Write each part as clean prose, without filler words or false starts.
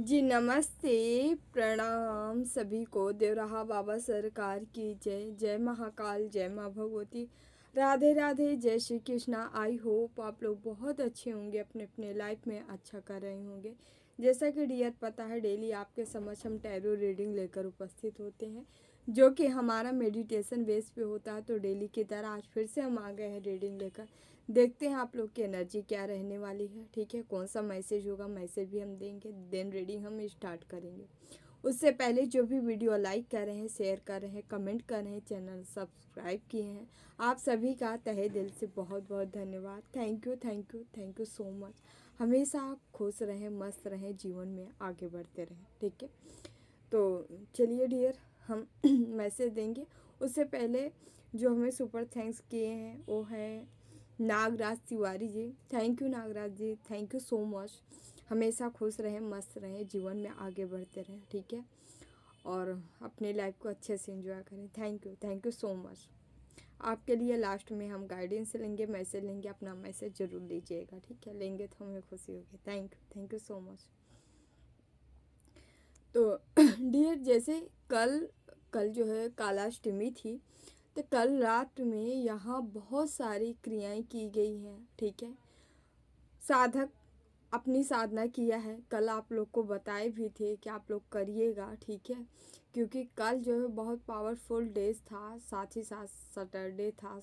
जी नमस्ते, प्रणाम सभी को। देवराहा बाबा सरकार की जय। जय महाकाल, जय माँ भगवती, राधे राधे, जय श्री कृष्णा। आई होप आप लोग बहुत अच्छे होंगे, अपने अपने लाइफ में अच्छा कर रहे होंगे। जैसा कि डियर पता है, डेली आपके समक्ष हम टैरो रीडिंग लेकर उपस्थित होते हैं, जो कि हमारा मेडिटेशन बेस पे होता है। तो डेली की तरह आज फिर से हम आ गए हैं रीडिंग लेकर। देखते हैं आप लोग की एनर्जी क्या रहने वाली है। ठीक है, कौन सा मैसेज होगा, मैसेज भी हम देंगे, देन रीडिंग हम स्टार्ट करेंगे। उससे पहले जो भी वीडियो लाइक कर रहे हैं, शेयर कर रहे हैं, कमेंट कर रहे हैं, चैनल सब्सक्राइब किए हैं, आप सभी का तहे दिल से बहुत बहुत धन्यवाद। Thank you thank you thank you so much. हमेशा आप खुश रहें, मस्त रहें, जीवन में आगे बढ़ते रहें। ठीक है, तो चलिए डियर, हम मैसेज देंगे। उससे पहले जो हमें सुपर थैंक्स किए हैं वो है Nagraj Tiwari ji. Thank you Nagraj ji, thank you so much. हमेशा खुश रहें, मस्त रहें, जीवन में आगे बढ़ते रहें। ठीक है, और अपनी लाइफ को अच्छे से एंजॉय करें। Thank you so much. आपके लिए लास्ट में हम गाइडेंस लेंगे, मैसेज लेंगे, अपना मैसेज ज़रूर लीजिएगा। ठीक है, लेंगे तो हमें खुशी होगी। Thank you so much. तो डियर, जैसे कल कल जो है कालाष्टमी थी, तो कल रात में यहाँ बहुत सारी क्रियाएं की गई हैं। ठीक है, साधक अपनी साधना किया है। कल आप लोग को बताए भी थे कि आप लोग करिएगा। ठीक है, क्योंकि कल जो है बहुत पावरफुल डेज था, साथ ही साथ सैटरडे था,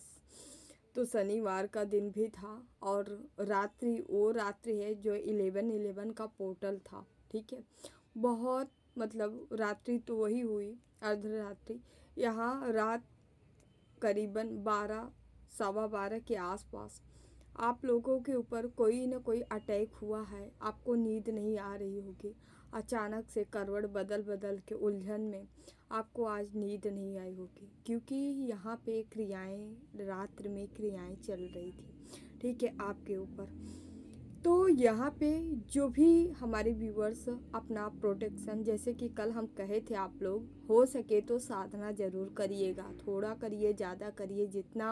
तो शनिवार का दिन भी था, और रात्रि वो रात्रि है जो 11/11 का पोर्टल था। ठीक है, बहुत मतलब रात्रि तो वही हुई, अर्धरात्रि। यहाँ रात करीबन 12, सवा 12 के आसपास आप लोगों के ऊपर कोई ना कोई अटैक हुआ है। आपको नींद नहीं आ रही होगी, अचानक से करवट बदल बदल के उलझन में आपको आज नींद नहीं आई होगी, क्योंकि यहाँ पे क्रियाएं, रात्र में क्रियाएं चल रही थी। ठीक है, आपके ऊपर। तो यहाँ पे जो भी हमारे व्यूअर्स अपना प्रोटेक्शन, जैसे कि कल हम कहे थे, आप लोग हो सके तो साधना ज़रूर करिएगा। थोड़ा करिए, ज़्यादा करिए, जितना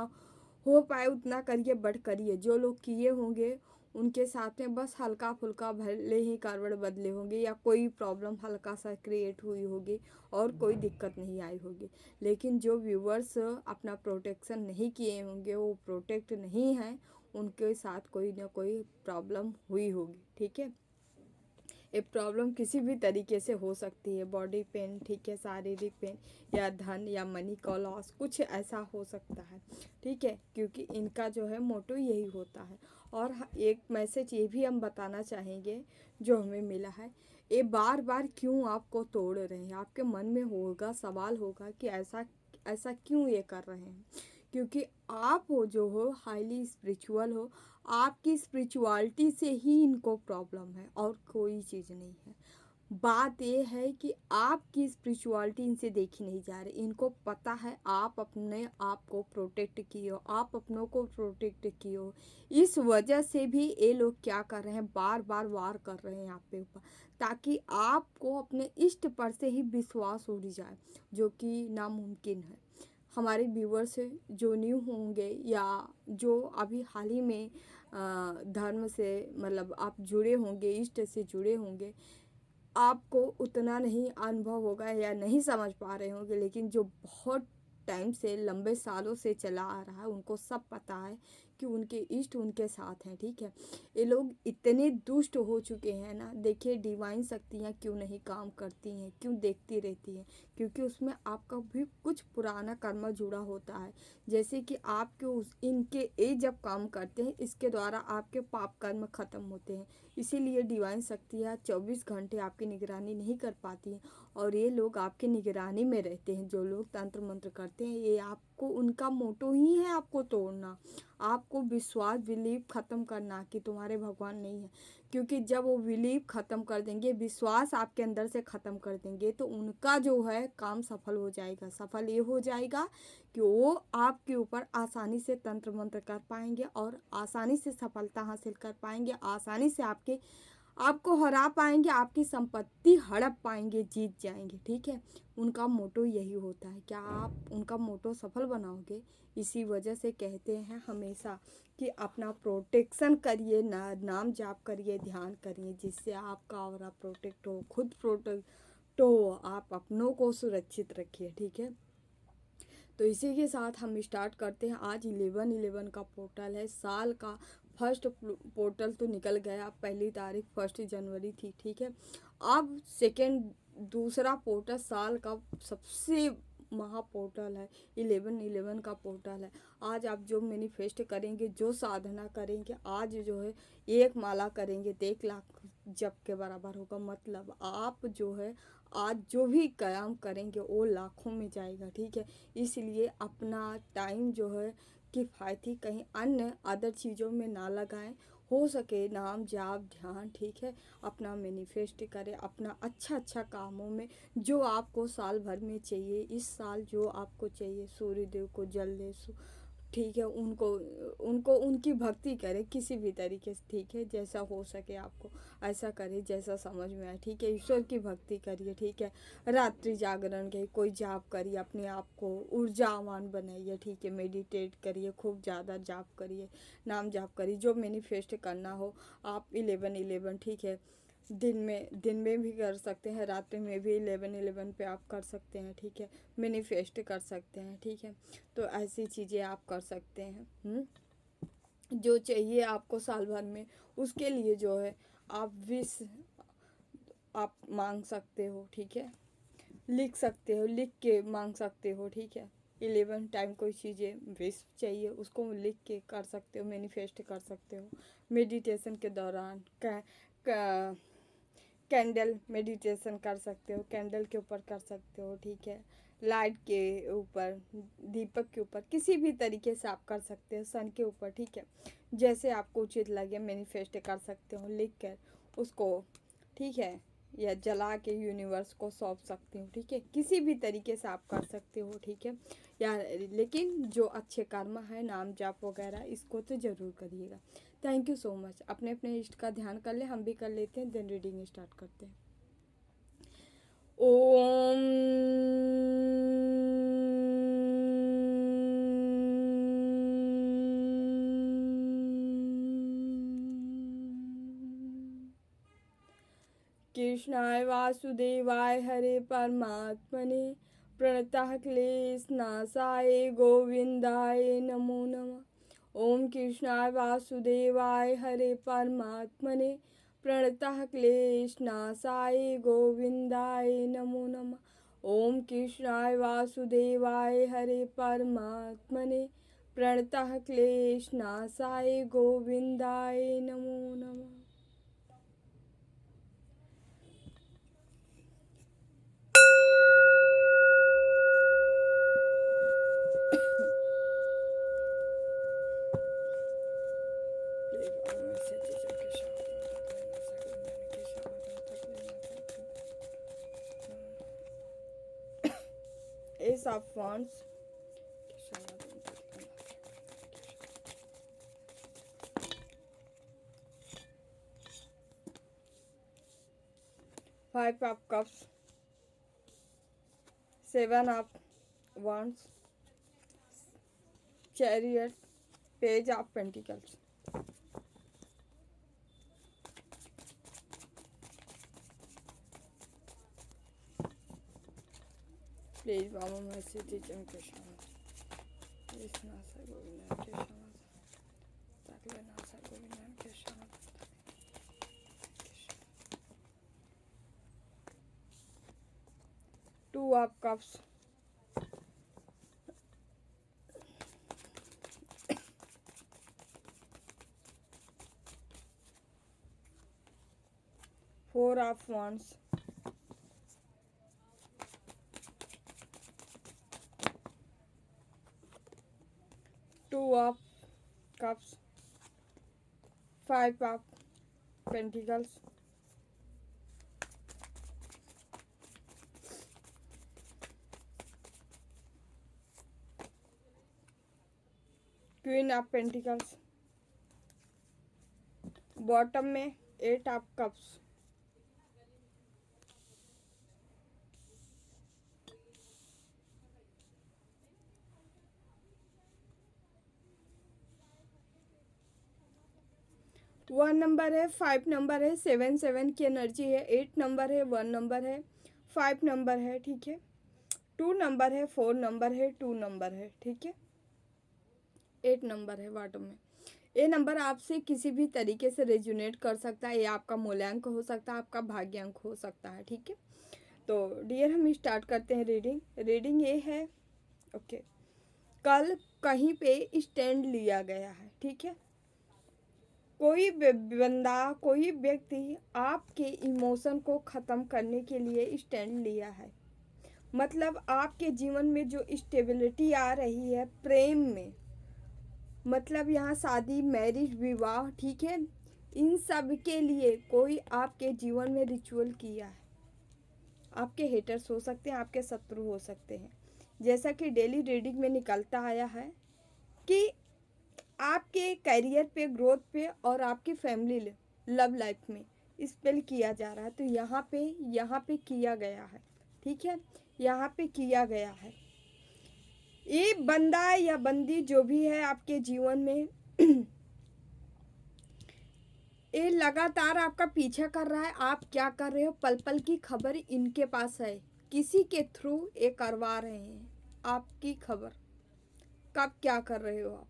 हो पाए उतना करिए, बट करिए। जो लोग किए होंगे उनके साथ में बस हल्का फुल्का भले ही करवट बदले होंगे, या कोई प्रॉब्लम हल्का सा क्रिएट हुई होगी और कोई दिक्कत नहीं आई होगी। लेकिन जो व्यूअर्स अपना प्रोटेक्शन नहीं किए होंगे, वो प्रोटेक्ट नहीं हैं, उनके साथ कोई ना कोई प्रॉब्लम हुई होगी। ठीक है, ये प्रॉब्लम किसी भी तरीके से हो सकती है, बॉडी पेन, ठीक है, शारीरिक पेन, या धन या मनी का लॉस, कुछ ऐसा हो सकता है। ठीक है, क्योंकि इनका जो है मोटो यही होता है। और एक मैसेज ये भी हम बताना चाहेंगे जो हमें मिला है, ये बार बार क्यों आपको तोड़ रहे हैं। आपके मन में होगा, सवाल होगा कि ऐसा ऐसा क्यों ये कर रहे हैं। क्योंकि आप हो जो हो हाईली स्पिरिचुअल हो, आपकी स्पिरिचुअलिटी से ही इनको प्रॉब्लम है, और कोई चीज़ नहीं है। बात ये है कि आपकी स्पिरिचुअलिटी इनसे देखी नहीं जा रही। इनको पता है आप अपने आप को प्रोटेक्ट किए हो, आप अपनों को प्रोटेक्ट किए हो। इस वजह से भी ये लोग क्या कर रहे हैं, बार बार वार कर रहे हैं आप पे ऊपर, ताकि आपको अपने इष्ट पर से ही विश्वास उड़ जाए, जो कि नामुमकिन है। हमारे व्यूवर्स जो न्यू होंगे, या जो अभी हाल ही में धर्म से मतलब आप जुड़े होंगे, इष्ट से जुड़े होंगे, आपको उतना नहीं अनुभव होगा या नहीं समझ पा रहे होंगे। लेकिन जो बहुत टाइम से, लंबे सालों से चला आ रहा है, उनको सब पता है कि उनके इष्ट उनके साथ हैं। ठीक है, ये लोग इतने दुष्ट हो चुके हैं ना। देखिए, डिवाइन शक्तियाँ क्यों नहीं काम करती हैं, क्यों देखती रहती हैं, क्योंकि उसमें आपका भी कुछ पुराना कर्म जुड़ा होता है। जैसे कि आपके उस इनके ये जब काम करते हैं, इसके द्वारा आपके पाप कर्म खत्म होते हैं। इसीलिए डिवाइन शक्तियाँ 24 घंटे आपकी निगरानी नहीं कर पाती हैं, और ये लोग आपकी निगरानी में रहते हैं। जो लोग तंत्र मंत्र करते हैं, ये आपको, उनका मोटो ही है आपको तोड़ना, आपको विश्वास, बिलीव ख़त्म करना कि तुम्हारे भगवान नहीं है। क्योंकि जब वो बिलीव ख़त्म कर देंगे, विश्वास आपके अंदर से ख़त्म कर देंगे, तो उनका जो है काम सफल हो जाएगा। सफल ये हो जाएगा कि वो आपके ऊपर आसानी से तंत्र मंत्र कर पाएंगे, और आसानी से सफलता हासिल कर पाएंगे, आसानी से आपके आपको हरा पाएंगे, आपकी संपत्ति हड़प पाएंगे, जीत जाएंगे, ठीक है। उनका मोटो यही होता है। क्या आप उनका मोटो सफल बनाओगे? इसी वजह से कहते हैं हमेशा कि अपना प्रोटेक्शन करिए, नाम जाप करिए, ध्यान करिए, जिससे आपका और प्रोटेक्ट हो, खुद प्रोटेक्ट हो, आप अपनों को सुरक्षित रखिए, ठीक है। तो इसी के साथ हम स्टार्ट करते हैं। आज 11/11 का पोर्टल है। साल का फर्स्ट पोर्टल तो निकल गया, पहली तारीख 1 जनवरी थी, ठीक है। अब सेकेंड दूसरा पोर्टल साल का सबसे महा पोर्टल है, 11/11 का पोर्टल है। आज आप जो मैनिफेस्ट करेंगे, जो साधना करेंगे, आज जो है 1 माला करेंगे तो 1 लाख जप के बराबर होगा। मतलब आप जो है आज जो भी काम करेंगे वो लाखों में जाएगा, ठीक है। इसलिए अपना टाइम जो है किफ़ायती कहीं अन्य अदर चीज़ों में ना लगाएं। हो सके नाम जाप ध्यान, ठीक है। अपना मैनिफेस्ट करें, अपना अच्छा कामों में जो आपको साल भर में चाहिए, इस साल जो आपको चाहिए, सूर्य देव को जल दे, ठीक है। उनको उनको उनकी भक्ति करें किसी भी तरीके से, ठीक है। जैसा हो सके आपको ऐसा करें, जैसा समझ में आए, ठीक है। ईश्वर की भक्ति करिए, ठीक है। रात्रि जागरण के कोई जाप करिए, अपने आप को ऊर्जावान बनाइए, ठीक है। मेडिटेट करिए, खूब ज़्यादा जाप करिए, नाम जाप करिए, जो मैनिफेस्ट करना हो आप 11/11, ठीक है। दिन में भी कर सकते हैं, रात में भी 11/11 पे आप कर सकते हैं, ठीक है। मैनिफेस्ट कर सकते हैं, ठीक है। तो ऐसी चीज़ें आप कर सकते हैं। जो चाहिए आपको साल भर में, उसके लिए जो है आप विश आप मांग सकते हो, ठीक है। लिख सकते हो, लिख के मांग सकते हो, ठीक है। 11 टाइम कोई चीज़ें विश चाहिए उसको लिख के कर सकते हो, मैनिफेस्ट कर सकते हो। मेडिटेशन के दौरान कैंडल मेडिटेशन कर सकते हो, कैंडल के ऊपर कर सकते हो, ठीक है। लाइट के ऊपर, दीपक के ऊपर, किसी भी तरीके से आप कर सकते हो, सन के ऊपर, ठीक है। जैसे आपको उचित लगे मैनिफेस्ट कर सकते हो लिख कर उसको, ठीक है। या जला के यूनिवर्स को सौंप सकते हो, ठीक है। किसी भी तरीके से आप कर सकते हो, ठीक है। या लेकिन जो अच्छे कर्म है, नाम जाप वगैरह, इसको तो ज़रूर करिएगा। Thank you so much. अपने अपने इष्ट का ध्यान कर ले, हम भी कर लेते हैं, देन रीडिंग स्टार्ट करते हैं। ओम कृष्णाय वासुदेवाय हरे परमात्मने प्रणतः क्लेशनाशाय गोविंदाय नमो नमः। ओम कृष्णाय वासुदेवाय हरे परमात्मने प्रणतः क्लेशनाशाय गोविंदाय नमो नमः। ओम कृष्णाय वासुदेवाय हरे परमात्मने प्रणतः क्लेशनाशाय गोविंदाय नमो नमः। Ace of Wands, 5 of Cups, 7 of Wands, Chariot, Page of Pentacles. Please, Mama, mercy, teach me Krishna. Krishna, Sai Govinda, Krishna, Sakla, Sai Govinda, Krishna. 2 of Cups, 4 of Wands, 2 of Cups, 5 of Pentacles, Queen of Pentacles, bottom में eight of cups, one number है, five number है, seven seven की energy है, eight number है, one number है, five number है, ठीक है, टू नंबर है, फोर नंबर है, टू नंबर है, ठीक है, एट नंबर है बॉटम में। ये नंबर आपसे किसी भी तरीके से रेजोनेट कर सकता है, ये आपका मूल्यांक हो सकता है, आपका भाग्यांक हो सकता है, ठीक है। तो डियर हम स्टार्ट करते हैं रीडिंग। रीडिंग ये है, ओके, कल कहीं पे स्टैंड लिया गया है, ठीक है। कोई बंदा, कोई व्यक्ति आपके इमोशन को ख़त्म करने के लिए स्टैंड लिया है। मतलब आपके जीवन में जो स्टेबिलिटी आ रही है प्रेम में, मतलब यहाँ शादी, मैरिज, विवाह, ठीक है, इन सब के लिए कोई आपके जीवन में रिचुअल किया है। आपके हेटर्स हो सकते हैं, आपके शत्रु हो सकते हैं। जैसा कि डेली रीडिंग में निकलता आया है कि आपके करियर पे, ग्रोथ पे और आपकी फैमिली लव लाइफ में स्पेल किया जा रहा है। तो यहाँ पे किया गया है, ठीक है, यहाँ पे किया गया है। ये बंदा या बंदी जो भी है आपके जीवन में ये लगातार आपका पीछा कर रहा है। आप क्या कर रहे हो, पल पल की खबर इनके पास है, किसी के थ्रू ये करवा रहे हैं आपकी खबर, कब क्या कर रहे हो आप।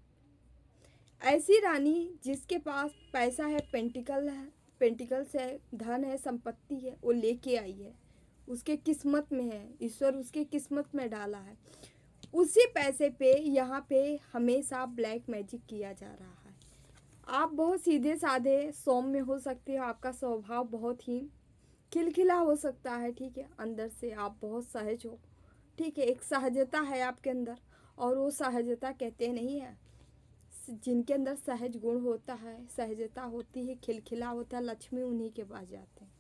ऐसी रानी जिसके पास पैसा है, पेंटिकल्स है, धन है, संपत्ति है, वो लेके आई है, उसके किस्मत में है, ईश्वर उसके किस्मत में डाला है। उसी पैसे पे यहाँ पे हमेशा ब्लैक मैजिक किया जा रहा है। आप बहुत सीधे साधे सौम्य हो सकते हो, आपका स्वभाव बहुत ही खिलखिला हो सकता है, ठीक है, अंदर से आप बहुत सहज हो, ठीक है, एक सहजता है आपके अंदर। और वो सहजता कहते नहीं है, जिनके अंदर सहज गुण होता है, सहजता होती है, खिलखिला होता है, लक्ष्मी उन्हीं के पास जाते हैं।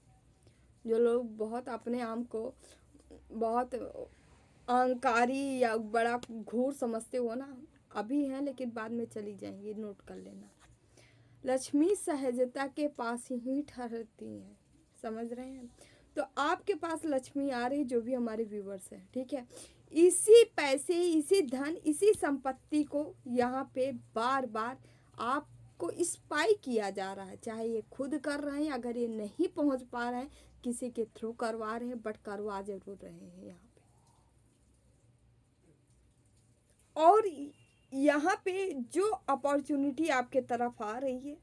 जो लोग बहुत अपने आप को बहुत अहंकारी या बड़ा घूर समझते हो ना, अभी हैं लेकिन बाद में चली जाएंगी, नोट कर लेना। लक्ष्मी सहजता के पास ही ठहरती हैं, समझ रहे हैं। तो आपके पास लक्ष्मी आ रही, जो भी हमारे व्यूवर्स हैं, ठीक है, इसी पैसे, इसी धन, इसी संपत्ति को यहाँ पे बार बार आपको स्पाई किया जा रहा है। चाहे ये खुद कर रहे हैं, अगर ये नहीं पहुँच पा रहे हैं, किसी के थ्रू करवा रहे हैं, बट करवा जरूर रहे हैं यहाँ पे। और यहाँ पे जो अपॉर्चुनिटी आपके तरफ आ रही है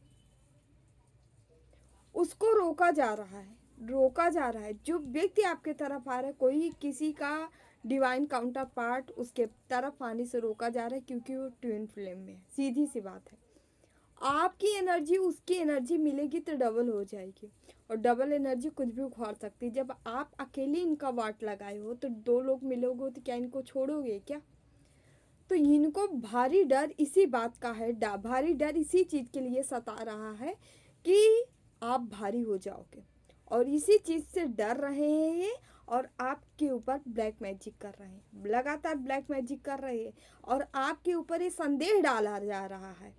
उसको रोका जा रहा है, रोका जा रहा है। जो व्यक्ति आपके तरफ आ रहा है, कोई किसी का डिवाइन काउंटर पार्ट उसके तरफ आने से रोका जा रहा है, क्योंकि वो ट्विन फ्लेम में है। सीधी सी बात है, आपकी एनर्जी उसकी एनर्जी मिलेगी तो डबल हो जाएगी, और डबल एनर्जी कुछ भी उखाड़ सकती है। जब आप अकेले इनका वाट लगाए हो तो दो लोग मिलोगे तो क्या इनको छोड़ोगे क्या। तो इनको भारी डर इसी बात का है, भारी डर इसी चीज़ के लिए सता रहा है कि आप भारी हो जाओगे, और इसी चीज़ से डर रहे हैं ये, और आपके ऊपर ब्लैक मैजिक कर रहे हैं, लगातार ब्लैक मैजिक कर रहे हैं। और आपके ऊपर ये संदेह डाला जा रहा है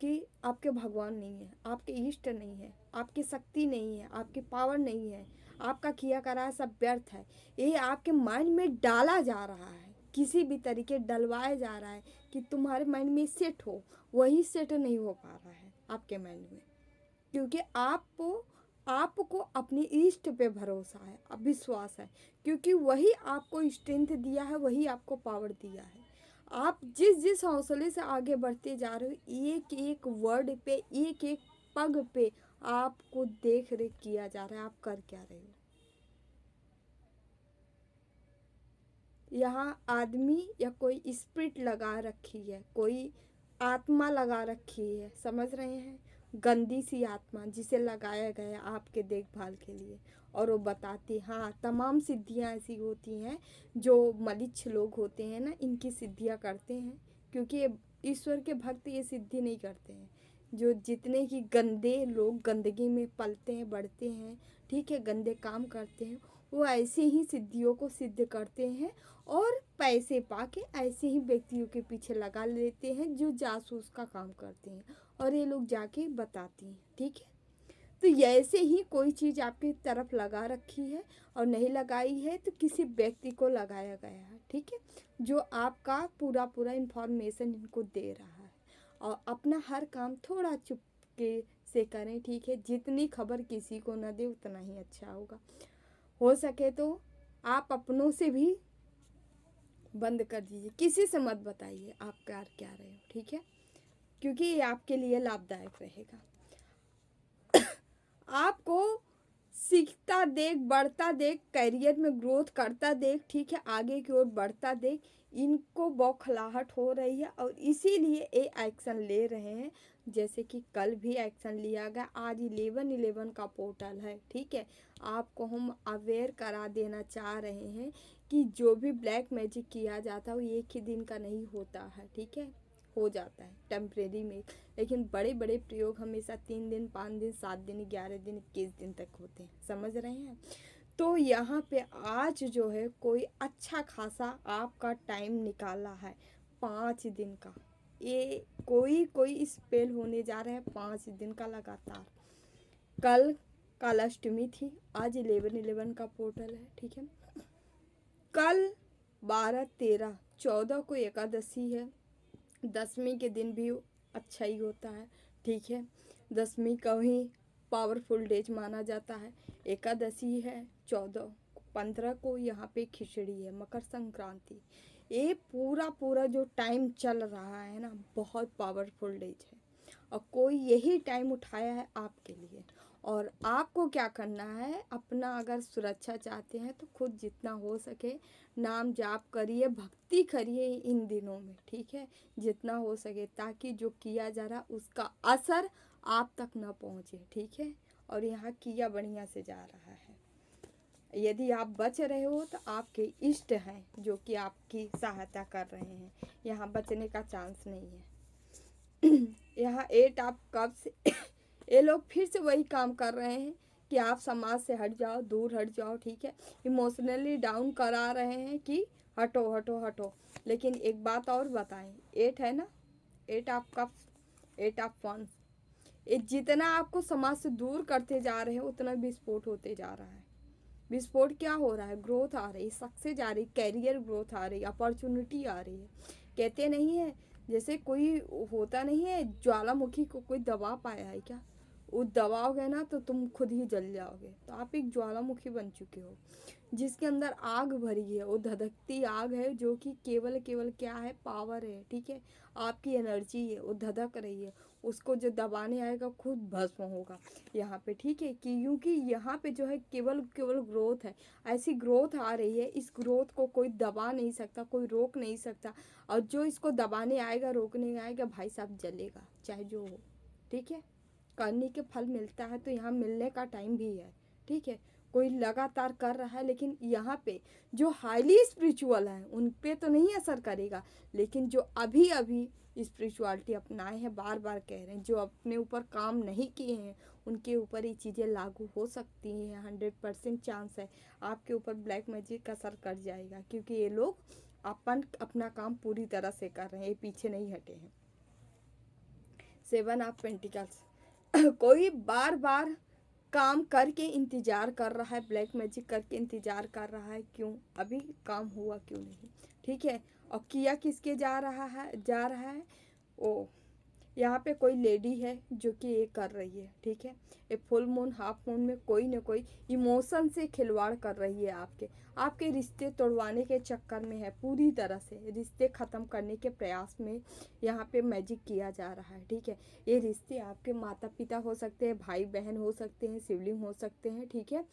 कि आपके भगवान नहीं है, आपके इष्ट नहीं है, आपकी शक्ति नहीं है, आपकी पावर नहीं है, आपका किया करा सब व्यर्थ है। ये आपके माइंड में डाला जा रहा है, किसी भी तरीके डलवाया जा रहा है कि तुम्हारे माइंड में सेट हो, वही सेट नहीं हो पा रहा है आपके माइंड में, क्योंकि आपको अपने इष्ट पे भरोसा है, विश्वास है, क्योंकि वही आपको स्ट्रेंथ दिया है, वही आपको पावर दिया है। आप जिस जिस हौसले से आगे बढ़ते जा रहे हो, एक एक वर्ड पे, एक एक पग पे आपको देख रेख किया जा रहा है, आप कर क्या रहे हो। यहाँ आदमी या कोई स्पिरिट लगा रखी है, कोई आत्मा लगा रखी है, समझ रहे हैं, गंदी सी आत्मा जिसे लगाया गया आपके देखभाल के लिए। और वो बताती, हाँ, तमाम सिद्धियाँ ऐसी होती हैं जो मलिच्छ लोग होते हैं ना, इनकी सिद्धियाँ करते हैं, क्योंकि ईश्वर के भक्त ये सिद्धि नहीं करते हैं। जो जितने ही गंदे लोग गंदगी में पलते हैं, बढ़ते हैं, ठीक है, गंदे काम करते हैं, वो ऐसे ही सिद्धियों को सिद्ध करते हैं, और पैसे पाके ऐसे ही व्यक्तियों के पीछे लगा लेते हैं जो जासूस का काम करते हैं, और ये लोग जाके बताती हैं, ठीक है। तो ऐसे ही कोई चीज़ आपकी तरफ लगा रखी है और नहीं लगाई है तो किसी व्यक्ति को लगाया गया है, ठीक है, जो आपका पूरा पूरा इन्फॉर्मेशन इनको दे रहा है। और अपना हर काम थोड़ा चुपके से करें, ठीक है, जितनी खबर किसी को ना दे उतना ही अच्छा होगा। हो सके तो आप अपनों से भी बंद कर दीजिए, किसी से मत बताइए आप क्या रहे हो, ठीक है, क्योंकि ये आपके लिए लाभदायक रहेगा। आपको सीखता देख, बढ़ता देख, करियर में ग्रोथ करता देख, ठीक है, आगे की ओर बढ़ता देख, इनको बौखलाहट हो रही है और इसीलिए ये एक्शन ले रहे हैं। जैसे कि कल भी एक्शन लिया गया, आज 11/11 का पोर्टल है, ठीक है, आपको हम अवेयर करा देना चाह रहे हैं कि जो भी ब्लैक मैजिक किया जाता है वो एक ही दिन का नहीं होता है, ठीक है, हो जाता है टेम्परेरी में, लेकिन बड़े बड़े प्रयोग हमेशा 3 दिन, 5 दिन, 7 दिन, 11 दिन, 21 दिन तक होते हैं, समझ रहे हैं। तो यहाँ पे आज जो है कोई अच्छा खासा आपका टाइम निकाला है 5 दिन का, ये कोई स्पेल होने जा रहा है 5 दिन का लगातार। कल कालाष्टमी थी, आज 11/11 का पोर्टल है, ठीक है, कल 12, 13, 14 को एकादशी है, दसवीं के दिन भी अच्छा ही होता है, ठीक है, दसवीं का ही पावरफुल डेज माना जाता है। एकादशी है 14, 15 को यहाँ पे खिचड़ी है, मकर संक्रांति, ये पूरा पूरा जो टाइम चल रहा है ना बहुत पावरफुल डेज है और कोई यही टाइम उठाया है आपके लिए। और आपको क्या करना है, अपना अगर सुरक्षा चाहते हैं तो खुद जितना हो सके नाम जाप करिए, भक्ति करिए इन दिनों में, ठीक है, जितना हो सके, ताकि जो किया जा रहा उसका असर आप तक ना पहुँचे, ठीक है। और यहाँ किया बढ़िया से जा रहा है। यदि आप बच रहे हो तो आपके इष्ट हैं जो कि आपकी सहायता कर रहे हैं, यहाँ बचने का चांस नहीं है। यहाँ 8 ऑफ कप्स, ये लोग फिर से वही काम कर रहे हैं कि आप समाज से हट जाओ, दूर हट जाओ, ठीक है, इमोशनली डाउन करा रहे हैं कि हटो हटो हटो। लेकिन एक बात और बताएं, 8 है ना, 8 ऑफ कप्स, 8 ऑफ वंस, ये जितना आपको समाज से दूर करते जा रहे हैं उतना विस्फोट होते जा रहा है। विस्फोट क्या हो रहा है, ग्रोथ आ रही, सक्सेस आ रही, कैरियर ग्रोथ आ रही, अपॉर्चुनिटी आ रही है। कहते नहीं है जैसे कोई होता नहीं है ज्वालामुखी को कोई दबा पाया है क्या, वो दबाओगे ना तो तुम खुद ही जल जाओगे। तो आप एक ज्वालामुखी बन चुके हो जिसके अंदर आग भरी है, वो धधकती आग है जो कि केवल केवल क्या है, पावर है, ठीक है, आपकी एनर्जी है, वो धधक रही है, उसको जो दबाने आएगा खुद भस्म होगा यहाँ पे, ठीक है, क्योंकि यहाँ पे जो है केवल केवल ग्रोथ है, ऐसी ग्रोथ आ रही है, इस ग्रोथ को कोई दबा नहीं सकता, कोई रोक नहीं सकता, और जो इसको दबाने आएगा, रोकने आएगा, भाई साहब जलेगा चाहे जो हो, ठीक है, करने के फल मिलता है तो यहाँ मिलने का टाइम भी है, ठीक है, कोई लगातार कर रहा है, लेकिन यहाँ पे जो हाईली स्पिरिचुअल हैं उन पे तो नहीं असर करेगा, लेकिन जो अभी अभी स्पिरिचुअलिटी अपनाए हैं, बार बार कह रहे हैं, जो अपने ऊपर काम नहीं किए हैं उनके ऊपर ये चीज़ें लागू हो सकती हैं। 100% चांस है आपके ऊपर ब्लैक मैजिक का असर कर जाएगा, क्योंकि ये लोग अपना काम पूरी तरह से कर रहे हैं, ये पीछे नहीं हटे हैं। 7 ऑफ पेंटिकल्स, कोई बार बार काम करके इंतज़ार कर रहा है, ब्लैक मैजिक करके इंतज़ार कर रहा है, क्यों अभी काम हुआ क्यों नहीं, ठीक है, और किया किसके जा रहा है ओ, यहाँ पे कोई लेडी है जो कि ये कर रही है, ठीक है, ये फुल मून हाफ मून में कोई ना कोई इमोशन से खिलवाड़ कर रही है, आपके रिश्ते तोड़वाने के चक्कर में है, पूरी तरह से रिश्ते ख़त्म करने के प्रयास में यहाँ पे मैजिक किया जा रहा है, ठीक है, ये रिश्ते आपके माता पिता हो सकते हैं, भाई बहन हो सकते हैं, सिबलिंग हो सकते हैं, ठीक है,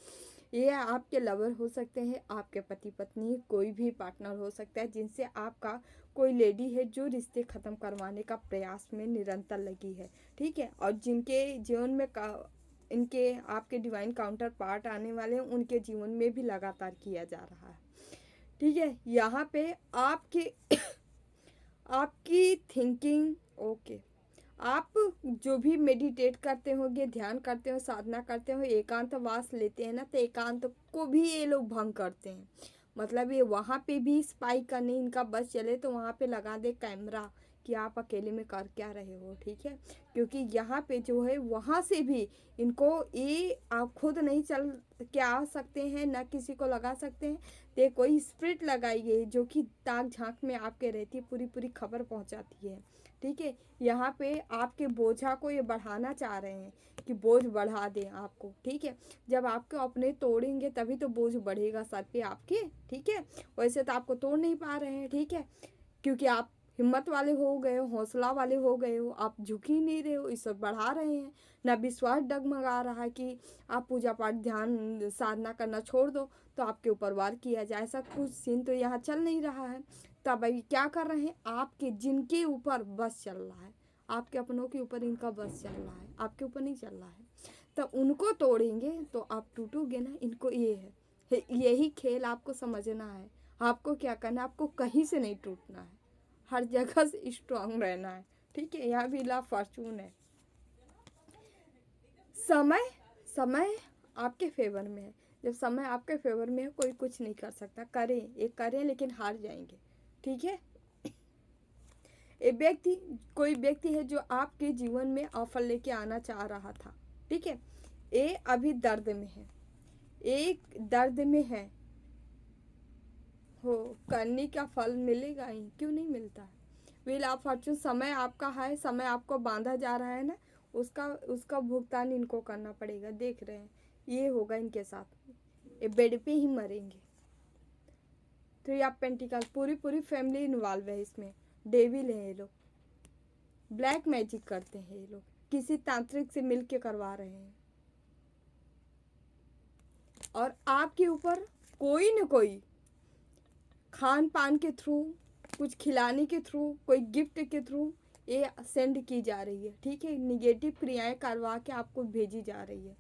ये आपके लवर हो सकते हैं, आपके पति पत्नी, कोई भी पार्टनर हो सकता है जिनसे आपका कोई लेडी है जो रिश्ते ख़त्म करवाने का प्रयास में निरंतर लगी है, ठीक है, और जिनके जीवन में इनके आपके डिवाइन काउंटर पार्ट आने वाले हैं उनके जीवन में भी लगातार किया जा रहा है, ठीक है। यहाँ पे आपकी आपकी थिंकिंग ओके, आप जो भी मेडिटेट करते होंगे, ध्यान करते हो, साधना करते हो, एकांतवास लेते हैं ना, तो एकांत को भी ये लोग भंग करते हैं। मतलब ये वहाँ पे भी स्पाई करने इनका बस चले तो वहाँ पे लगा दे कैमरा कि आप अकेले में कर क्या रहे हो, ठीक है। क्योंकि यहाँ पे जो है वहाँ से भी इनको ये आप खुद नहीं चल के आ सकते हैं, ना किसी को लगा सकते हैं। तो कोई स्प्रिट लगाई गई जो कि ताक झांक में आपके रहती है, पूरी पूरी खबर पहुँचाती है, ठीक है। यहाँ पे आपके बोझा को ये बढ़ाना चाह रहे हैं कि बोझ बढ़ा दें आपको, ठीक है। जब आपके अपने तोड़ेंगे तभी तो बोझ बढ़ेगा सर पे आपके, ठीक है। वैसे तो आपको तोड़ नहीं पा रहे हैं, ठीक है, क्योंकि आप हिम्मत वाले हो गए हो, हौसला वाले हो गए हो, आप झुक ही नहीं रहे हो, इस सब बढ़ा रहे हैं ना। विश्वास डगमगा रहा है कि आप पूजा पाठ ध्यान साधना करना छोड़ दो तो आपके ऊपर वार किया जाए, ऐसा कुछ सीन तो यहाँ चल नहीं रहा है। तब अभी क्या कर रहे हैं, आपके जिनके ऊपर बस चल रहा है, आपके अपनों के ऊपर इनका बस चल रहा है, आपके ऊपर नहीं चल रहा है, तो उनको तोड़ेंगे तो आप टूटोगे ना। इनको ये है, यही खेल आपको समझना है। आपको क्या करना है, आपको कहीं से नहीं टूटना है, हर जगह से स्ट्रांग रहना है, ठीक है। यहाँ भी ला फॉर्चून है। समय समय आपके फेवर में है। जब समय आपके फेवर में है कोई कुछ नहीं कर सकता। करें, एक करें लेकिन हार जाएंगे, ठीक है। एक व्यक्ति, कोई व्यक्ति है जो आपके जीवन में ऑफर लेके आना चाह रहा था, ठीक है। ये अभी दर्द में है, एक दर्द में है हो, करने का फल मिलेगा ही, क्यों नहीं मिलता है। व्हील ऑफ फॉर्चून, समय आपका है, समय आपको बांधा जा रहा है ना, उसका उसका भुगतान इनको करना पड़ेगा। देख रहे हैं ये होगा इनके साथ, ये बेड पे ही मरेंगे। थ्री ऑफ पेंटिकल, पूरी पूरी फैमिली इन्वॉल्व है इसमें। डेविल है ये लोग, ब्लैक मैजिक करते हैं ये लोग, किसी तांत्रिक से मिल के करवा रहे हैं। और आपके ऊपर कोई न कोई खान पान के थ्रू, कुछ खिलाने के थ्रू, कोई गिफ्ट के थ्रू ये सेंड की जा रही है, ठीक है। निगेटिव क्रियाएं करवा के आपको भेजी जा रही है।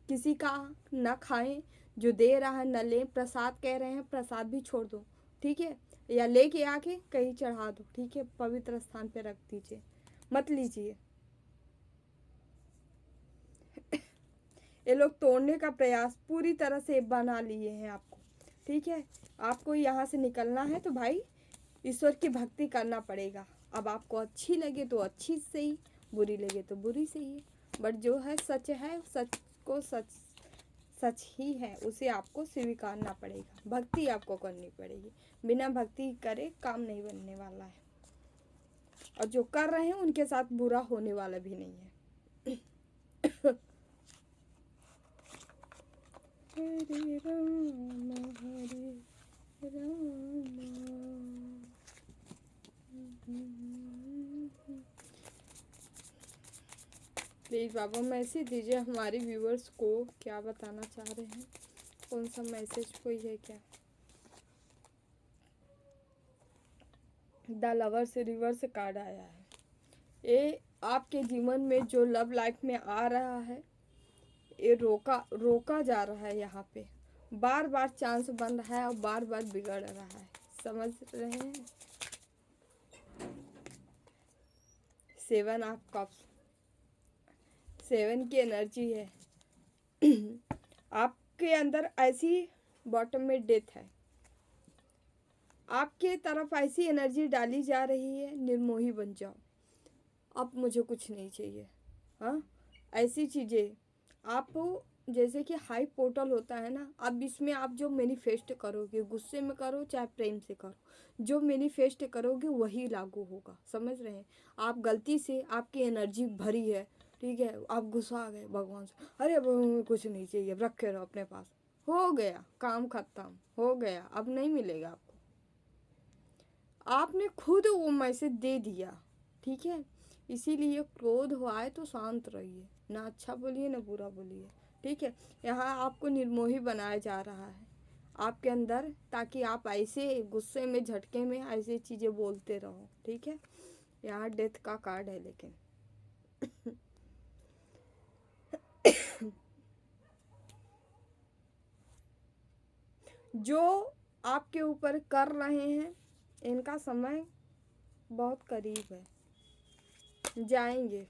किसी का न खाएं, जो दे रहा है न लें। प्रसाद कह रहे हैं, प्रसाद भी छोड़ दो, ठीक है, या लेके आके कहीं चढ़ा दो, ठीक है, पवित्र स्थान पे रख दीजिए, मत लीजिए। ये लोग तोड़ने का प्रयास पूरी तरह से बना लिए हैं आपको, ठीक है। आपको यहाँ से निकलना है तो भाई ईश्वर की भक्ति करना पड़ेगा। अब आपको अच्छी लगे तो अच्छी सही, बुरी लगे तो बुरी सही है, बट जो है सच है, सच को सच सच ही है, उसे आपको स्वीकारना पड़ेगा। भक्ति आपको करनी पड़ेगी, बिना भक्ति करे काम नहीं बनने वाला है। और जो कर रहे हैं उनके साथ बुरा होने वाला भी नहीं है। हरे राम हरे राम। प्लीज़ बाबा मैसेज दीजिए हमारे व्यूअर्स को, क्या बताना चाह रहे हैं, कौन सा मैसेज कोई है क्या। द लवर से रिवर्स कार्ड आया है। ये आपके जीवन में जो लव लाइफ में आ रहा है, ये रोका जा रहा है। यहाँ पे बार बार चांस बन रहा है और बार बार बिगड़ रहा है, समझ रहे हैं। सेवन ऑफ कप्स, सेवन की एनर्जी है। आपके अंदर ऐसी बॉटम में डेथ है, आपके तरफ ऐसी एनर्जी डाली जा रही है, निर्मोही बन जाओ, अब मुझे कुछ नहीं चाहिए। हाँ, ऐसी चीज़ें आप, जैसे कि हाई पोर्टल होता है ना, अब इसमें आप जो मैनिफेस्ट करोगे, गुस्से में करो चाहे प्रेम से करो, जो मैनिफेस्ट करोगे वही लागू होगा, समझ रहे हैं। आप गलती से, आपकी एनर्जी भरी है, ठीक है, आप गुस्सा आ गए भगवान से, अरे अब हमें कुछ नहीं चाहिए, रखे रहो अपने पास, हो गया काम खत्म, हो गया, अब नहीं मिलेगा आपको। आपने खुद वो मैसेज दे दिया, ठीक है। इसीलिए क्रोध हो आए तो शांत रहिए, ना अच्छा बोलिए ना बुरा बोलिए, ठीक है। यहाँ आपको निर्मोही बनाया जा रहा है आपके अंदर, ताकि आप ऐसे गुस्से में, झटके में ऐसे चीज़ें बोलते रहो, ठीक है। यहाँ डेथ का कार्ड है लेकिन जो आपके ऊपर कर रहे हैं इनका समय बहुत करीब है, जाएंगे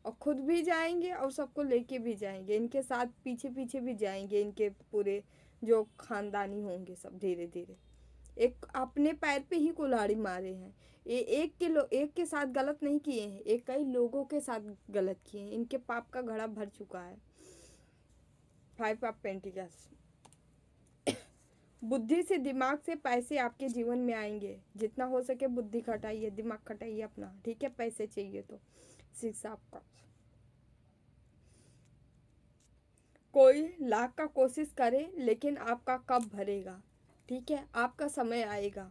और खुद भी जाएंगे और सबको लेके भी जाएंगे, इनके साथ पीछे पीछे भी जाएंगे, इनके पूरे जो खानदानी होंगे सब धीरे धीरे। एक अपने पैर पे ही कुल्हाड़ी मारे हैं। ये एक के साथ गलत नहीं किए हैं, ये कई लोगों के साथ गलत किए हैं। इनके पाप का घड़ा भर चुका है। 5 ऑफ पेंटिकल्स। बुद्धि से, दिमाग से पैसे आपके जीवन में आएंगे। जितना हो सके बुद्धि खटाइए, दिमाग खटाइए अपना, ठीक है। पैसे चाहिए तो। 6 ऑफ कप्स। कोई लाख का कोशिश करे लेकिन आपका कब भरेगा, ठीक है। आपका समय आएगा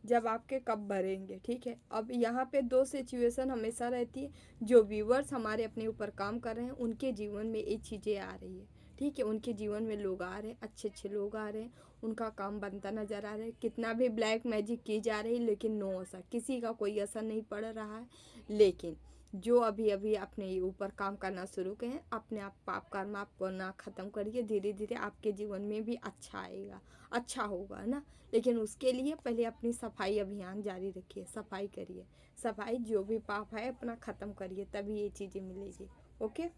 जब आपके कब भरेंगे, ठीक है। अब यहाँ पे 2 सिचुएशन हमेशा रहती है। जो व्यूवर्स हमारे अपने ऊपर काम कर रहे हैं उनके जीवन में ये चीज़ें आ रही है, ठीक है। उनके जीवन में लोग आ रहे हैं, अच्छे अच्छे लोग आ रहे हैं, उनका काम बनता नज़र आ रहा है। कितना भी ब्लैक मैजिक की जा रही है लेकिन नो असर, किसी का कोई असर नहीं पड़ रहा है। लेकिन जो अभी अभी अपने ऊपर काम करना शुरू किए हैं, अपने आप पाप कर्म आप ना ख़त्म करिए, धीरे धीरे आपके जीवन में भी अच्छा आएगा, अच्छा होगा ना। लेकिन उसके लिए पहले अपनी सफाई अभियान जारी रखिए, सफाई करिए, सफाई, जो भी पाप है अपना ख़त्म करिए, तभी ये चीज़ें मिलेगी। ओके।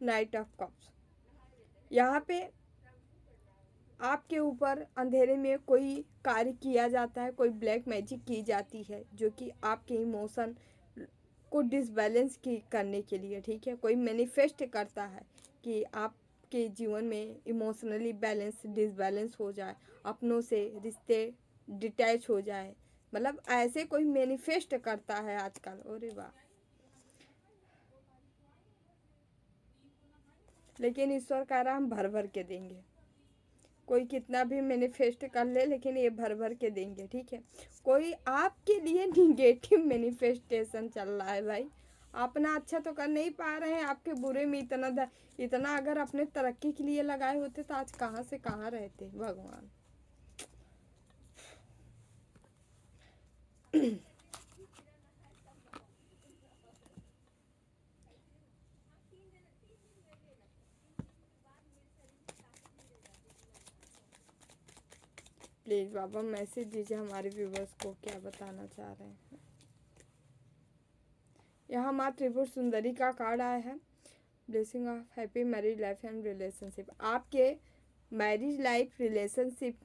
Night of cups. यहाँ पे आपके ऊपर अंधेरे में कोई कार्य किया जाता है, कोई ब्लैक मैजिक की जाती है जो कि आपके इमोशन को डिसबैलेंस की करने के लिए, ठीक है। कोई मैनिफेस्ट करता है कि आपके जीवन में इमोशनली बैलेंस डिसबैलेंस हो जाए, अपनों से रिश्ते डिटैच हो जाए, मतलब ऐसे कोई मैनिफेस्ट करता है आजकल। अरे वाह। लेकिन ईश्वर कह रहा हम भर भर के देंगे। कोई कितना भी मैनिफेस्ट कर ले लेकिन ये भर भर के देंगे, ठीक है। कोई आपके लिए निगेटिव मैनिफेस्टेशन चल रहा है भाई। अपना अच्छा तो कर नहीं पा रहे हैं, आपके बुरे में इतना अगर अपने तरक्की के लिए लगाए होते तो आज कहाँ से कहाँ रहते भगवान। प्लीज़ बाबा मैसेज दीजिए हमारे व्यूवर्स को, क्या बताना चाह रहे हैं। यहाँ माँ त्रिपुर सुंदरी का कार्ड आया है। Blessing of happy marriage life and relationship. आपके मैरिज लाइफ रिलेशनशिप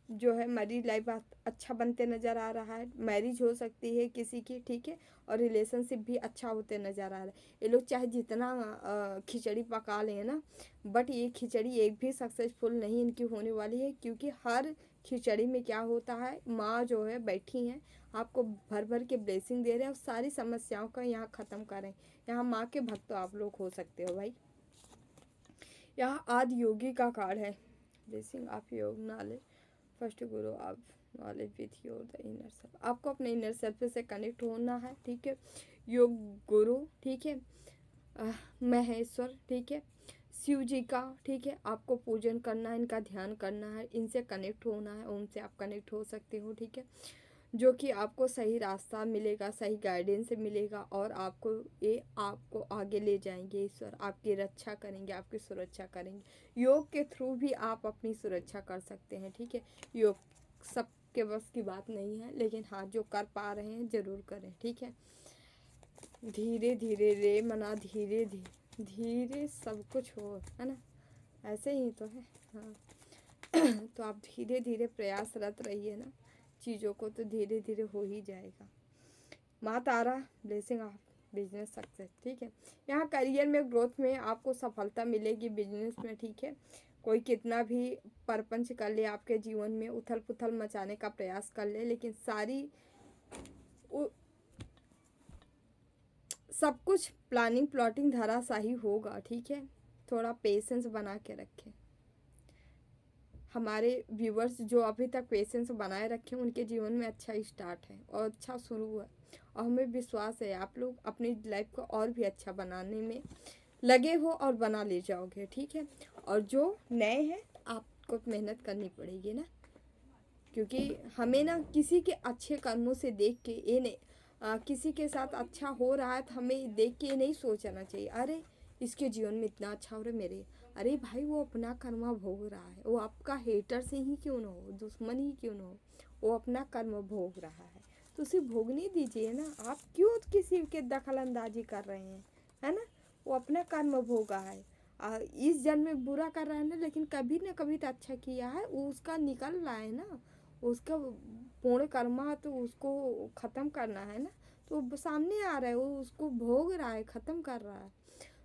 जो है, मैरिज लाइफ अच्छा बनते नज़र आ रहा है। मैरिज हो सकती है किसी की, ठीक है। और रिलेशनशिप भी अच्छा होते नज़र आ रहा है। ये लोग चाहे जितना खिचड़ी पका लें ना, बट ये खिचड़ी एक भी सक्सेसफुल नहीं इनकी होने वाली है। क्योंकि हर खिचड़ी में क्या होता है, माँ जो है बैठी हैं, आपको भर भर के ब्लेसिंग दे रहे हैं और सारी समस्याओं का यहाँ ख़त्म करें। यहाँ माँ के भक्त आप लोग हो सकते हो भाई। यहाँ आदि योगी का कार्ड है। ब्लेसिंग ऑफ योग knowledge first Guru of knowledge with your the inner self. आपको अपने इनर सेल्फ से कनेक्ट होना है, ठीक है। योग गुरु, ठीक है। महेश्वर, ठीक है। शिव जी का, ठीक है। आपको पूजन करना है, इनका ध्यान करना है, इनसे कनेक्ट होना है, उनसे आप कनेक्ट हो सकते हो, ठीक है। जो कि आपको सही रास्ता मिलेगा, सही गाइडेंस मिलेगा और आपको आगे ले जाएंगे। ईश्वर आपकी रक्षा करेंगे, आपकी सुरक्षा करेंगे। योग के थ्रू भी आप अपनी सुरक्षा कर सकते हैं, ठीक है। योग सबके बस की बात नहीं है, लेकिन हाँ जो कर पा रहे हैं ज़रूर करें, ठीक है। धीरे धीरे रे मना, धीरे धीरे धीरे सब कुछ हो, है ना, ऐसे ही तो है। हाँ तो आप धीरे धीरे प्रयासरत रहिए ना, चीज़ों को तो धीरे धीरे हो ही जाएगा। माँ तारा ब्लेसिंग ऑफ बिजनेस सक्सेस, ठीक है। यहाँ करियर में ग्रोथ में आपको सफलता मिलेगी बिजनेस में, ठीक है। कोई कितना भी परपंच कर ले आपके जीवन में, उथल पुथल मचाने का प्रयास कर ले, लेकिन सब कुछ प्लानिंग प्लॉटिंग धराशाही होगा, ठीक है। थोड़ा पेशेंस बना के रखें। हमारे व्यूवर्स जो अभी तक पेशेंस बनाए रखे हैं उनके जीवन में अच्छा स्टार्ट है और अच्छा शुरू है। और हमें विश्वास है आप लोग अपनी लाइफ को और भी अच्छा बनाने में लगे हो और बना ले जाओगे, ठीक है। और जो नए हैं आपको मेहनत करनी पड़ेगी ना, क्योंकि हमें ना किसी के अच्छे कर्मों से देख के ये नहीं किसी के साथ अच्छा हो रहा है तो हमें देख के ये नहीं सोचना चाहिए अरे इसके जीवन में इतना अच्छा हो रहा है मेरे। अरे भाई वो अपना कर्म भोग रहा है, वो आपका हेटर से ही क्यों ना हो, दुश्मन ही क्यों ना हो, वो अपना कर्म भोग रहा है तो उसे भोगने दीजिए ना। आप क्यों किसी के दखल अंदाजी कर रहे हैं, है ना। वो अपना कर्म भोगा है, इस जन्म में बुरा कर रहा है ना, लेकिन कभी ना कभी तो अच्छा किया है, वो उसका निकल रहा है ना, उसका पूर्ण कर्मा तो उसको ख़त्म करना है ना, तो वो सामने आ रहा है, वो उसको भोग रहा है, ख़त्म कर रहा है।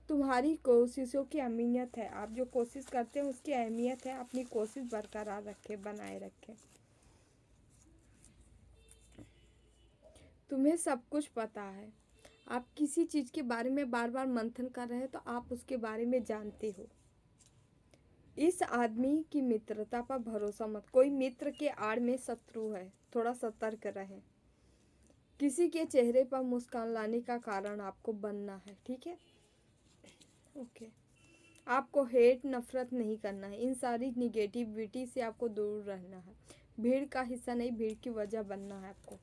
तुम्हारी कोशिशों की अहमियत है, आप जो कोशिश करते हैं उसकी अहमियत है, अपनी कोशिश बरकरार रखें, बनाए रखें। तुम्हें सब कुछ पता है, आप किसी चीज़ के बारे में बार बार मंथन कर रहे हैं तो आप उसके बारे में जानते हो। इस आदमी की मित्रता पर भरोसा मत, कोई मित्र के आड़ में शत्रु है, थोड़ा सतर्क रहें। किसी के चेहरे पर मुस्कान लाने का कारण आपको बनना है, ठीक है। ओके, आपको हेट नफरत नहीं करना है, इन सारी निगेटिविटी से आपको दूर रहना है। भीड़ का हिस्सा नहीं, भीड़ की वजह बनना है आपको।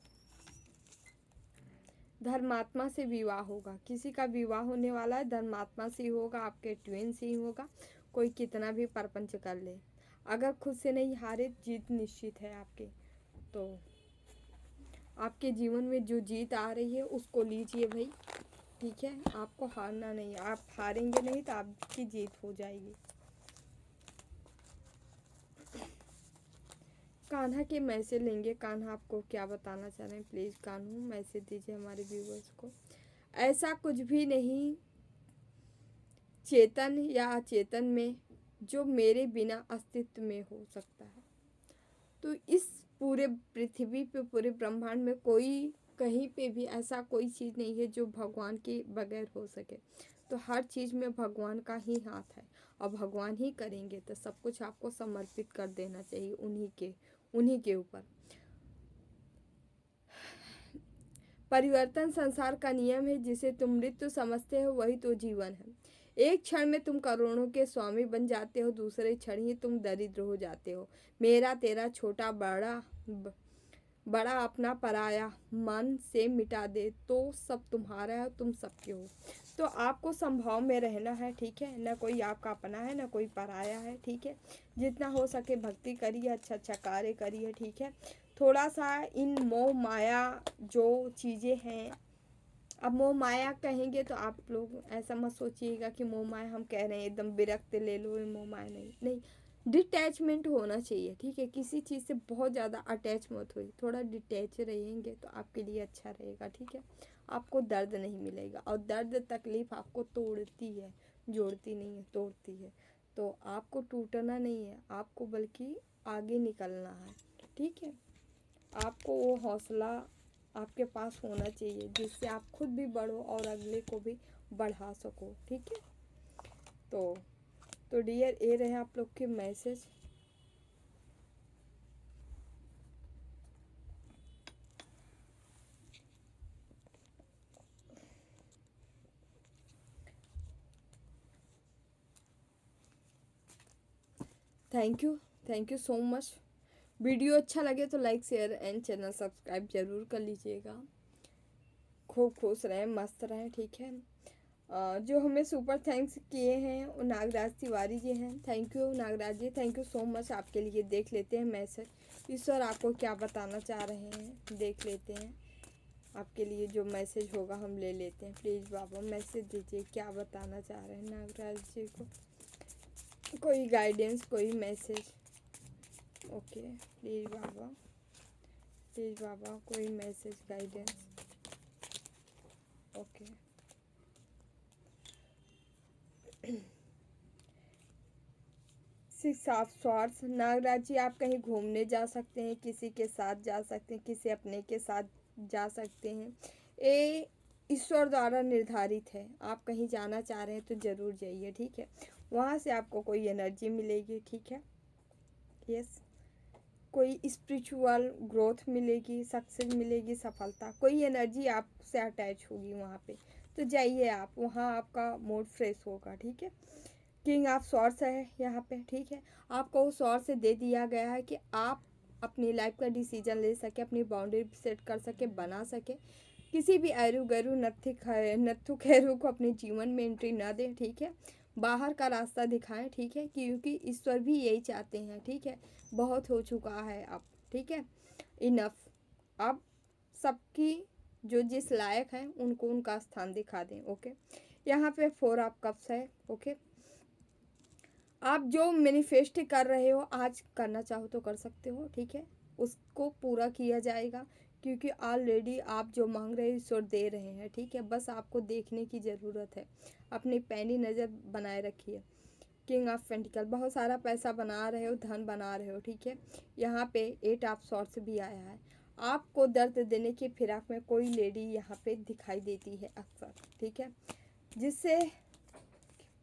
धर्मात्मा से विवाह होगा, किसी का विवाह होने वाला है, धर्मात्मा से ही होगा, आपके ट्विन से ही होगा। कोई कितना भी परपंच कर ले, अगर खुद से नहीं हारे, जीत निश्चित है आपके। तो आपके जीवन में जो जीत आ रही है उसको लीजिए भाई, ठीक है। आपको हारना नहीं, आप हारेंगे नहीं तो आपकी जीत हो जाएगी। कान्हा के मैसेज लेंगे, कान्हा आपको क्या बताना चाह रहे हैं, प्लीज़ कान्हू मैसेज दीजिए हमारे व्यूवर्स को। ऐसा कुछ भी नहीं चेतन या अचेतन में जो मेरे बिना अस्तित्व में हो सकता है। तो इस पूरे पृथ्वी पे, पूरे ब्रह्मांड में कोई कहीं पे भी ऐसा कोई चीज़ नहीं है जो भगवान के बगैर हो सके। तो हर चीज़ में भगवान का ही हाथ है, और भगवान ही करेंगे, तो सब कुछ आपको समर्पित कर देना चाहिए उन्हीं के ऊपर। परिवर्तन संसार का नियम है, जिसे तुम मृत्यु समझते हो वही तो जीवन है। एक क्षण में तुम करोड़ों के स्वामी बन जाते हो, दूसरे क्षण ही तुम दरिद्र हो जाते हो। मेरा तेरा छोटा बड़ा अपना पराया मन से मिटा दे तो सब तुम्हारा है, तुम सबके हो। तो आपको संभाव में रहना है, ठीक है। ना कोई आपका अपना है, ना कोई पराया है, ठीक है। जितना हो सके भक्ति करिए, अच्छा अच्छा कार्य करिए, ठीक है। थोड़ा सा इन मोह माया जो चीज़ें हैं, अब मोह माया कहेंगे तो आप लोग ऐसा मत सोचिएगा कि मोह माया हम कह रहे हैं एकदम विरक्त ले लो, मोह माया नहीं नहीं, डिटैचमेंट होना चाहिए, ठीक है। किसी चीज़ से बहुत ज़्यादा अटैच मत होइए, थोड़ा डिटैच रहेंगे तो आपके लिए अच्छा रहेगा, ठीक है। आपको दर्द नहीं मिलेगा, और दर्द तकलीफ़ आपको तोड़ती है, जोड़ती नहीं है, तोड़ती है। तो आपको टूटना नहीं है, आपको बल्कि आगे निकलना है, ठीक है। आपको वो हौसला आपके पास होना चाहिए जिससे आप खुद भी बढ़ो और अगले को भी बढ़ा सको, ठीक है। तो डियर, ये रहे आप लोग के message. Thank you so much. Video अच्छा लगे तो like share and channel subscribe जरूर कर लीजिएगा। खूब खुश रहें, मस्त रहें, ठीक है। जो हमें सुपर थैंक्स किए हैं वो नागराज तिवारी जी हैं। Thank you Nagraj ji, thank you so much. आपके लिए देख लेते हैं मैसेज। ईश्वर आपको क्या बताना चाह रहे हैं, देख लेते हैं। आपके लिए जो मैसेज होगा हम ले लेते हैं। प्लीज़ बाबा मैसेज दीजिए, क्या बताना चाह रहे हैं नागराज जी को, कोई गाइडेंस, कोई मैसेज। ओके, प्लीज़ बाबा कोई message, guidance. Okay, six of swords. Nagraj ji, आप कहीं घूमने जा सकते हैं, किसी के साथ जा सकते हैं, किसी अपने के साथ जा सकते हैं। ये ईश्वर द्वारा निर्धारित है। आप कहीं जाना चाह रहे हैं तो ज़रूर जाइए, ठीक है। वहाँ से आपको कोई एनर्जी मिलेगी, ठीक है। यस, कोई स्पिरिचुअल ग्रोथ मिलेगी, सक्सेस मिलेगी, सफलता, कोई एनर्जी आपसे अटैच होगी वहाँ पे। तो जाइए आप, वहाँ आपका मूड फ्रेश होगा, ठीक है। किंग ऑफ सॉर्ड्स है यहाँ पे, ठीक है। आपको उस सॉर्ड से दे दिया गया है कि आप अपनी लाइफ का डिसीजन ले सके, अपनी बाउंड्री सेट कर सके, बना सके। किसी भी ऐरू गैरू नत्थु खैरू को अपने जीवन में एंट्री ना दें, ठीक है। बाहर का रास्ता दिखाएं, ठीक है, क्योंकि ईश्वर भी यही चाहते हैं, ठीक है। बहुत हो चुका है अब, ठीक है, इनफ। अब सबकी जो जिस लायक हैं उनको उनका स्थान दिखा दें, ओके। यहाँ पे 4 ऑफ कप्स है, ओके। आप जो मैनिफेस्ट कर रहे हो आज करना चाहो तो कर सकते हो, ठीक है, उसको पूरा किया जाएगा, क्योंकि ऑलरेडी आप जो मांग रहे हो ईश्वर दे रहे हैं, ठीक है, बस आपको देखने की ज़रूरत है। अपनी पैनी नज़र बनाए रखिए। किंग ऑफ पेंटिकल, बहुत सारा पैसा बना रहे हो, धन बना रहे हो, ठीक है। यहाँ पे 8 ऑफ सॉर्ड्स भी आया है। आपको दर्द देने की फिराक में कोई लेडी यहाँ पे दिखाई देती है अक्सर, ठीक है, जिससे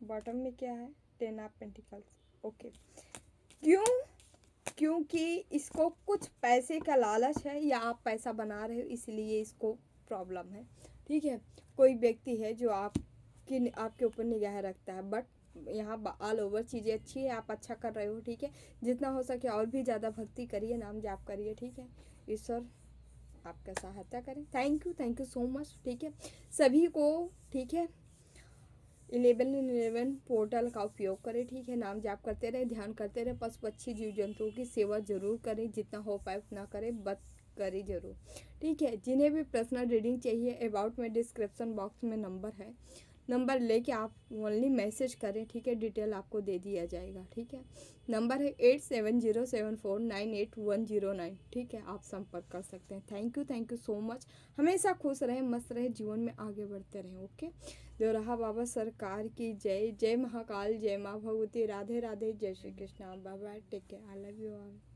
बॉटम में क्या है, 10 ऑफ पेंटिकल्स, ओके। क्यों? क्योंकि इसको कुछ पैसे का लालच है, या आप पैसा बना रहे हो इसलिए इसको प्रॉब्लम है, ठीक है। कोई व्यक्ति है जो आपके ऊपर निगाह रखता है, बट यहाँ ऑल ओवर चीज़ें अच्छी है, आप अच्छा कर रहे हो, ठीक है। जितना हो सके और भी ज़्यादा भक्ति करिए, नाम जाप करिए, ठीक है। ईश्वर आपका सहायता करें। थैंक यू सो मच, ठीक है सभी को, ठीक है। 1111 पोर्टल का उपयोग करें, ठीक है। नाम जाप करते रहे, ध्यान करते रहे, पशु पक्षी जीव जंतुओं की सेवा जरूर करें, जितना हो पाए उतना करें, बस करें जरूर, ठीक है। जिन्हें भी पर्सनल रीडिंग चाहिए, अबाउट में डिस्क्रिप्शन बॉक्स में नंबर है, नंबर लेके आप ओनली मैसेज करें, ठीक है, डिटेल आपको दे दिया जाएगा, ठीक है। नंबर है 8707498109, ठीक है, आप संपर्क कर सकते हैं। Thank you so much. हमेशा खुश रहें, मस्त रहें, जीवन में आगे बढ़ते रहें, ओके। देवराहा बाबा सरकार की जय। जय महाकाल, जय माँ भगवती, राधे राधे, जय Shri Krishna, bye bye, take care, I love you all.